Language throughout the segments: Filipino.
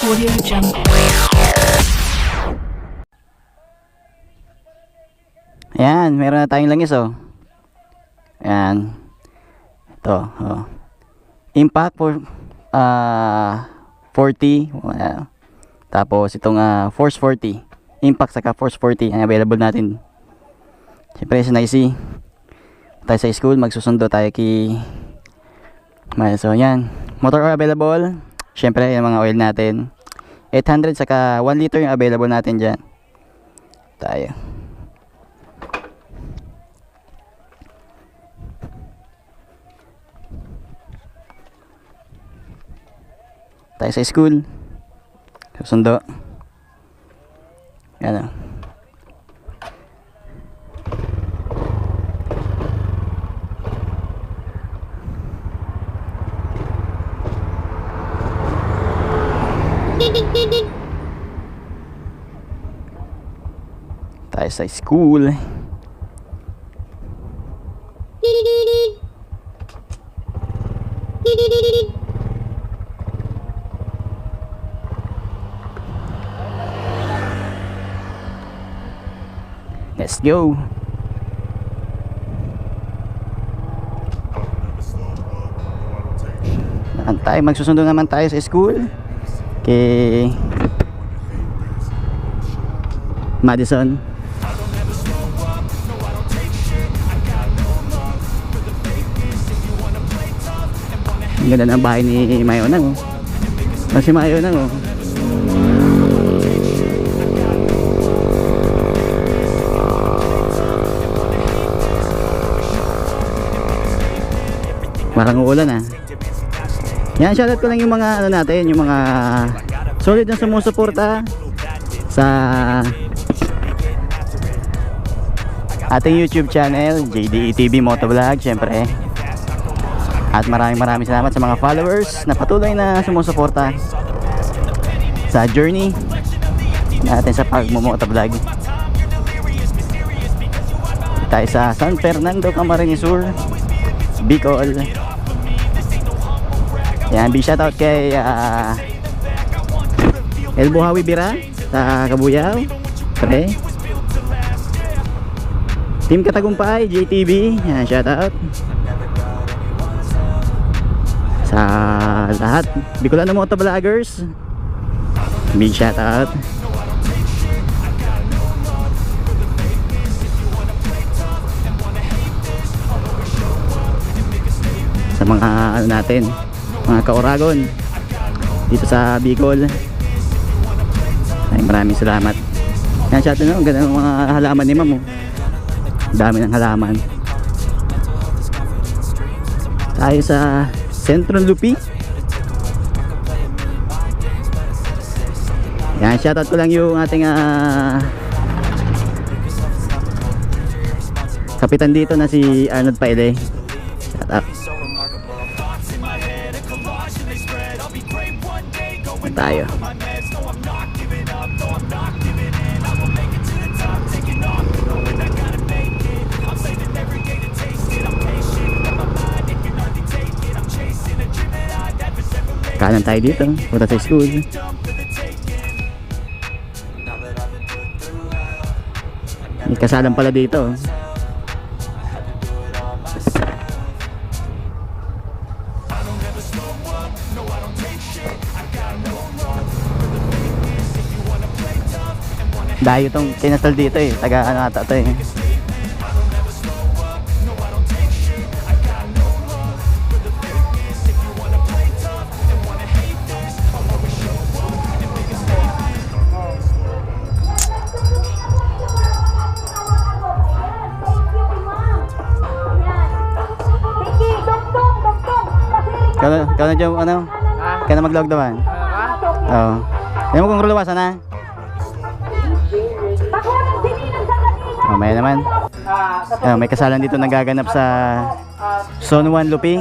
Audio Jungle. Ayan, meron na tayong langis oh. Ayan. Ito, oh. Impact for 40. Tapos itong Force 40. Impact saka Force 40 ang available natin. Siyempre sa Nicey tayo sa school, magsusundo tayo kay so yan, motor oil available. Siyempre yung mga oil natin 800 saka 1 liter yung available natin dyan. Tayo sa school, susundo. Yan o. Tayo sa school. Let's go. Magsusundo naman tayo sa school kay Madison. Ang ganda ng bahay ni Mayonang oh. Si Mayonang oh. Parang uulan ah. Yan, shoutout ko lang yung mga ano natin, yung mga solid na sumusuporta sa ating YouTube channel, JDE TV Motovlog, syempre. At maraming salamat sa mga followers na patuloy na sumusuporta sa journey natin sa pagmo-motovlog. Tayo sa San Fernando, Camarines Sur, Bicol. Yan, big shoutout kay El Buhawi Bira sa Kabuyaw, pre. Team Katagumpay, JTV, yan, shoutout sa lahat Bicolano motovloggers, big shoutout. Sa mga ano natin, mga ka-Oragon dito sa Bicol, ay maraming salamat. Yan, shoutout na, ang ganda ng mga halaman ni Ma'am oh. Dami ng halaman. Tayo sa Centro Lupi. Yan, shoutout ko lang yung ating kapitan dito na si Arnold Paile. Shoutout. Tayo. Kanan tayo dito, punta sa school. May kasalan pala dito. Dayo tong kinasal dito eh, taga ano ata to eh. Kaya na dyan, ano? Kaya na mag-log naman? Oo. Kaya mo kung rulawasan na? May naman. May kasalan dito nagaganap sa Zone 1 Lupi.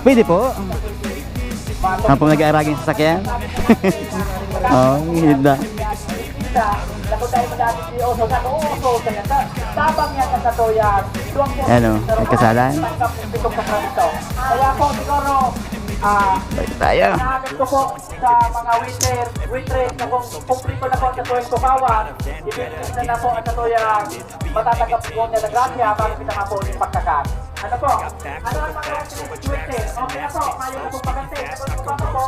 Pwede po. Kapag nag-aaragin sa sasakyan. Oo, hindi. Kaya madami si Oso sa Oso sa nasa. Tabang yan sa Toyan. Ano, may kasalan? Tanggap ng pitong sakramento. Kaya po siguro, Balik tayo. nahanap ko po sa mga waitress na kung kumplito na po ang Toyan Kukawan, ibigay na po ang Toyan, matatanggap po niya na grasya para pinaka po yung pagkakat. Ano po? Ano ang mga waitress? Okay na po, kayo na po pagkante. Ano po?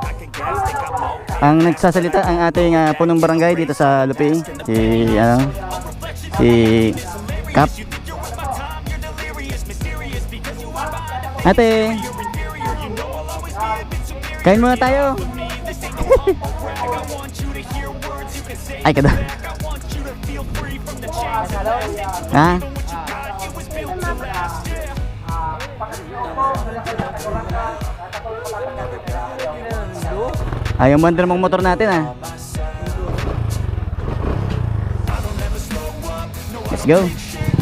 Ang nagsasalita ang ating punong barangay dito sa Lupi, si Kap. Ate, kain muna tayo. Ay, kada. Ha? Ayaw mo andar mong motor natin, ah. Let's go.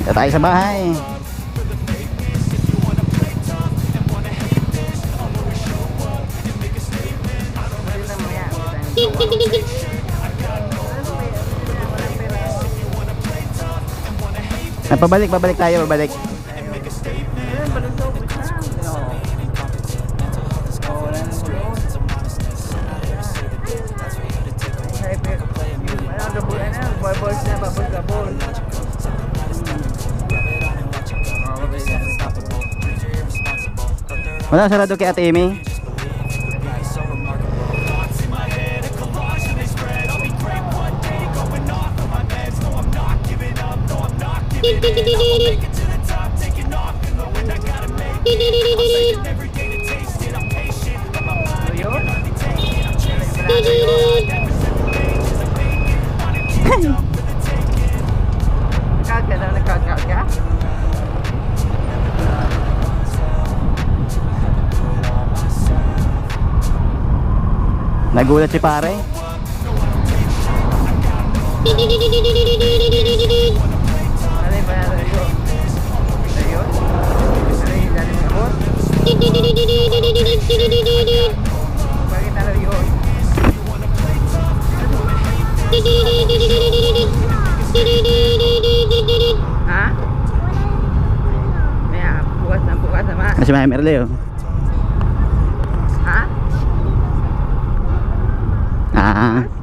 Ito tayo sa bahay. Babalik tayo, babalik. Wala sarado kay Ate Amy. Nagulat si pare. Ha? Bukas sama. Masih may Merle, oh. Ha? Ah.